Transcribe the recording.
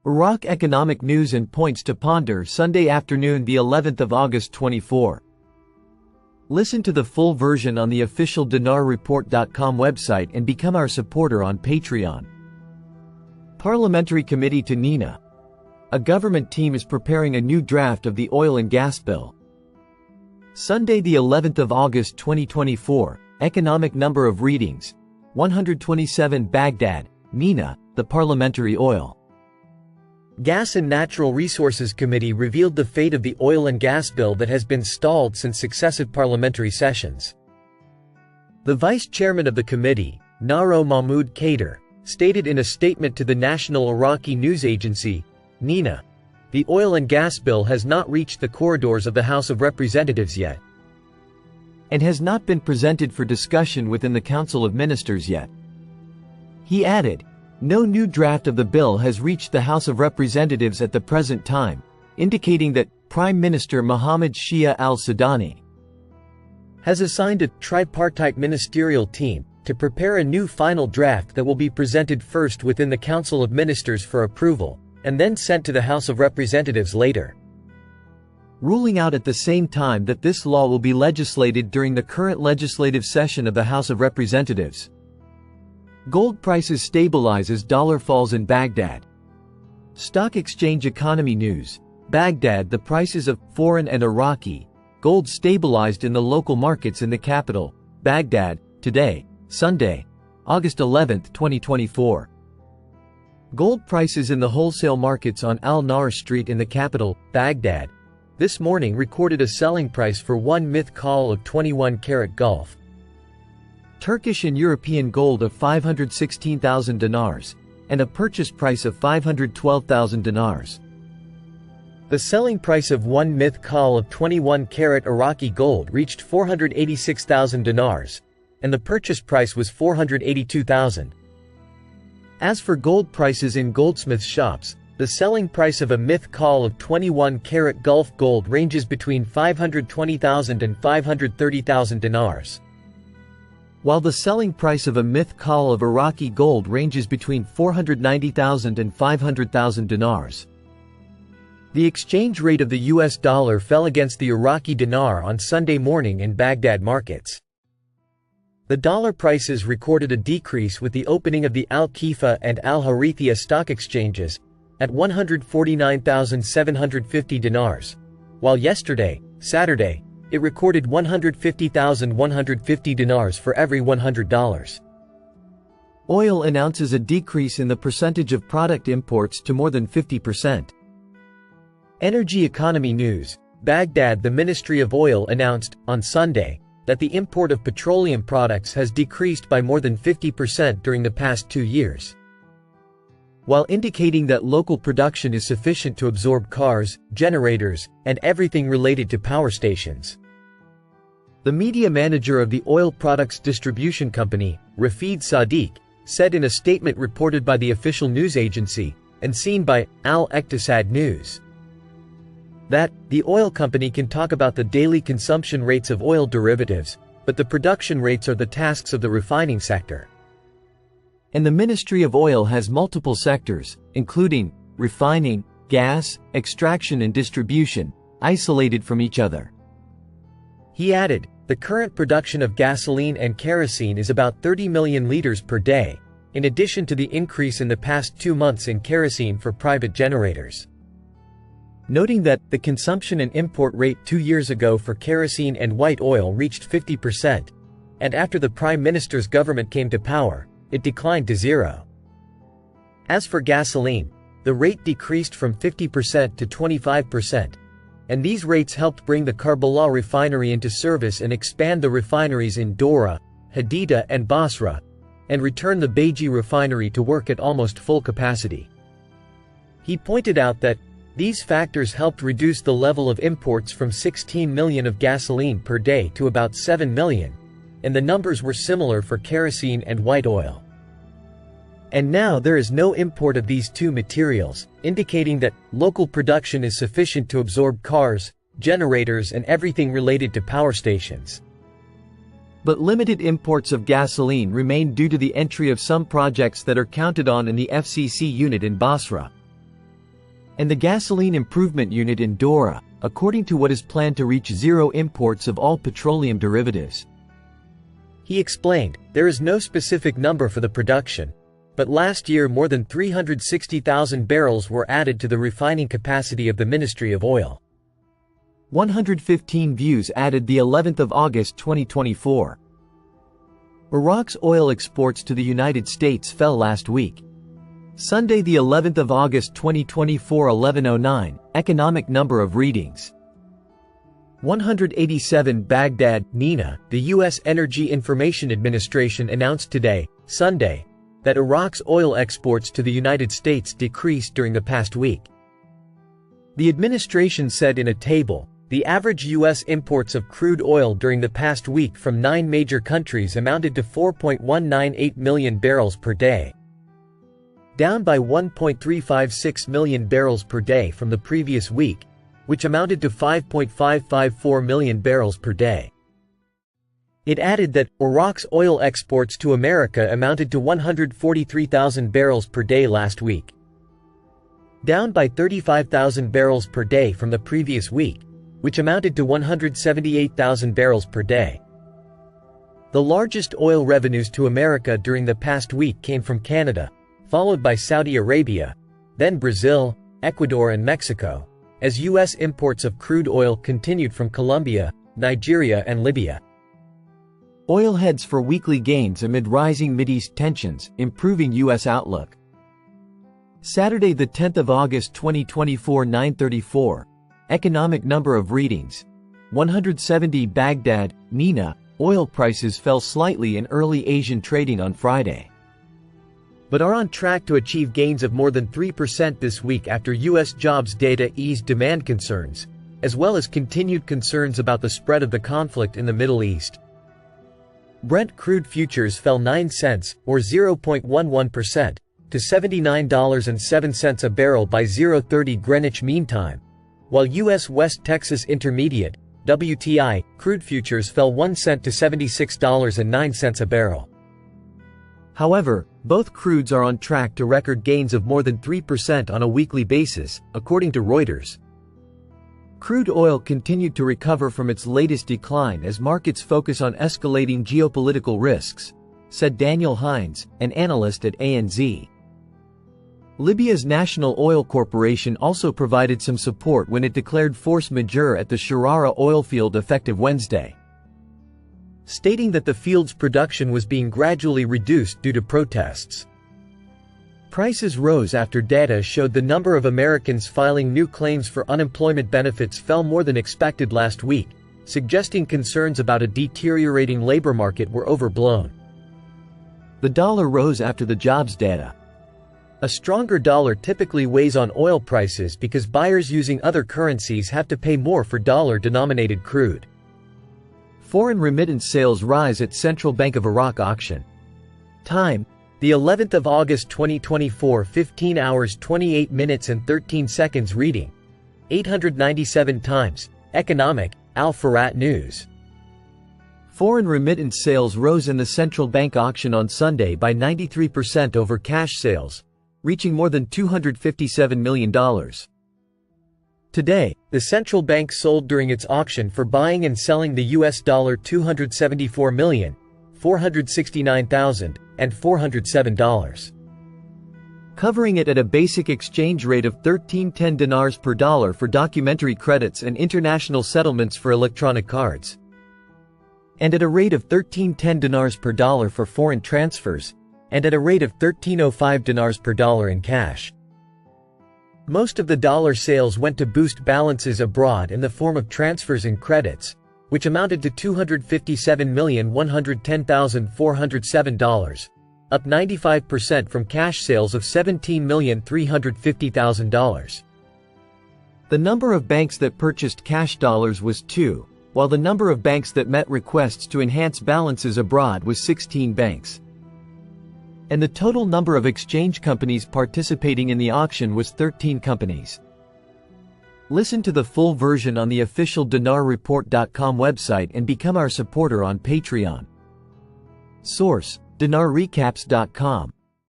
Iraq economic news and points to ponder. Sunday afternoon, the 11th of August 24. Listen to the full version on the official dinarreport.com website and become our supporter on Patreon. Parliamentary Committee to Nina. A government team is preparing a new draft of the oil and gas bill. Sunday, the 11th of August 2024. Economic number of readings: 127. Baghdad, Nina, the Parliamentary Oil, Gas and Natural Resources Committee revealed the fate of the oil and gas bill that has been stalled since successive parliamentary sessions. The vice chairman of the committee, Naro Mahmoud Kader, stated in a statement to the National Iraqi News Agency, "Nina, the oil and gas bill has not reached the corridors of the House of Representatives yet, and has not been presented for discussion within the Council of Ministers yet." He added, "No new draft of the bill has reached the House of Representatives at the present time," indicating that Prime Minister Mohammed Shia al-Sudani has assigned a tripartite ministerial team to prepare a new final draft that will be presented first within the Council of Ministers for approval, and then sent to the House of Representatives later. Ruling out at the same time that this law will be legislated during the current legislative session of the House of Representatives. Gold prices stabilize as dollar falls in Baghdad. Stock exchange economy news. Baghdad, the prices of foreign and Iraqi gold stabilized in the local markets in the capital, Baghdad, today, Sunday, August 11, 2024. Gold prices in the wholesale markets on Al-Nar Street in the capital, Baghdad, this morning recorded a selling price for 1 mithqal of 21-karat Gulf Turkish and European gold of 516,000 dinars, and a purchase price of 512,000 dinars. The selling price of 1 mithqal of 21-karat Iraqi gold reached 486,000 dinars, and the purchase price was 482,000. As for gold prices in goldsmith shops, the selling price of a mithqal of 21-karat Gulf gold ranges between 520,000 and 530,000 dinars, while the selling price of a mithqal of Iraqi gold ranges between 490,000 and 500,000 dinars. The exchange rate of the US dollar fell against the Iraqi dinar on Sunday morning in Baghdad markets. The dollar prices recorded a decrease with the opening of the Al-Khifa and Al-Harithia stock exchanges at 149,750 dinars, while yesterday, Saturday, it recorded 150,150 dinars for every $100. Oil announces a decrease in the percentage of product imports to more than 50%. Energy economy news. Baghdad, the Ministry of Oil announced, on Sunday, that the import of petroleum products has decreased by more than 50% during the past 2 years, while indicating that local production is sufficient to absorb cars, generators, and everything related to power stations. The media manager of the oil products distribution company, Rafid Sadiq, said in a statement reported by the official news agency, and seen by Al-Iqtisad News, that the oil company can talk about the daily consumption rates of oil derivatives, but the production rates are the tasks of the refining sector. And the Ministry of Oil has multiple sectors, including refining, gas, extraction and distribution, isolated from each other. He added, the current production of gasoline and kerosene is about 30 million liters per day, in addition to the increase in the past 2 months in kerosene for private generators. Noting that the consumption and import rate 2 years ago for kerosene and white oil reached 50%, and after the Prime Minister's government came to power, it declined to 0. As for gasoline, the rate decreased from 50% to 25%, and these rates helped bring the Karbala refinery into service and expand the refineries in Dora, Hadida and Basra, and return the Beji refinery to work at almost full capacity. He pointed out that these factors helped reduce the level of imports from 16 million of gasoline per day to about 7 million, and the numbers were similar for kerosene and white oil. And now there is no import of these two materials, indicating that local production is sufficient to absorb cars, generators and everything related to power stations. But limited imports of gasoline remain due to the entry of some projects that are counted on in the FCC unit in Basra. and the Gasoline Improvement Unit in Dora, according to what is planned to reach zero imports of all petroleum derivatives. He explained, "There is no specific number for the production, but last year more than 360,000 barrels were added to the refining capacity of the Ministry of Oil." 115 views added the 11th of August 2024. Iraq's oil exports to the United States fell last week. Sunday the 11th of August 2024 11:09, economic number of readings. 187 Baghdad, Nina. The U.S. Energy Information Administration announced today, Sunday, that Iraq's oil exports to the United States decreased during the past week. The administration said in a table, the average U.S. imports of crude oil during the past week from 9 major countries amounted to 4.198 million barrels per day, down by 1.356 million barrels per day from the previous week, which amounted to 5.554 million barrels per day. It added that Iraq's oil exports to America amounted to 143,000 barrels per day last week, down by 35,000 barrels per day from the previous week, which amounted to 178,000 barrels per day. The largest oil revenues to America during the past week came from Canada, followed by Saudi Arabia, then Brazil, Ecuador and Mexico, as U.S. imports of crude oil continued from Colombia, Nigeria and Libya. Oil heads for weekly gains amid rising Mideast tensions, improving U.S. outlook. Saturday the 10th of August 2024 9:34. Economic number of readings. 170 Baghdad, Nina. Oil prices fell slightly in early Asian trading on Friday, but are on track to achieve gains of more than 3% this week after U.S. jobs data eased demand concerns, as well as continued concerns about the spread of the conflict in the Middle East. Brent crude futures fell 9 cents, or 0.11%, to $79.07 a barrel by 0:30 Greenwich Mean Time, while U.S. West Texas Intermediate, WTI, crude futures fell 1 cent to $76.09 a barrel. However, both crudes are on track to record gains of more than 3% on a weekly basis, according to Reuters. Crude oil continued to recover from its latest decline as markets focus on escalating geopolitical risks, said Daniel Hines, an analyst at ANZ. Libya's National Oil Corporation also provided some support when it declared force majeure at the Sharara oil field effective Wednesday, stating that the field's production was being gradually reduced due to protests. Prices rose after data showed the number of Americans filing new claims for unemployment benefits fell more than expected last week, suggesting concerns about a deteriorating labor market were overblown. The dollar rose after the jobs data. A stronger dollar typically weighs on oil prices because buyers using other currencies have to pay more for dollar-denominated crude. Foreign remittance sales rise at Central Bank of Iraq auction. Time, the 11th of August 2024 15 hours 28 minutes and 13 seconds reading. 897 times, Economic, Al-Farat News. Foreign remittance sales rose in the central bank auction on Sunday by 93% over cash sales, reaching more than $257 million. Today, the central bank sold during its auction for buying and selling the US dollar $274,469,407, covering it at a basic exchange rate of 1310 dinars per dollar for documentary credits and international settlements for electronic cards, and at a rate of 1310 dinars per dollar for foreign transfers, and at a rate of 1305 dinars per dollar in cash. Most of the dollar sales went to boost balances abroad in the form of transfers and credits, which amounted to $257,110,407, up 95% from cash sales of $17,350,000. The number of banks that purchased cash dollars was 2, while the number of banks that met requests to enhance balances abroad was 16 banks. And the total number of exchange companies participating in the auction was 13 companies. Listen to the full version on the official dinarreport.com website and become our supporter on Patreon. Source: dinarrecaps.com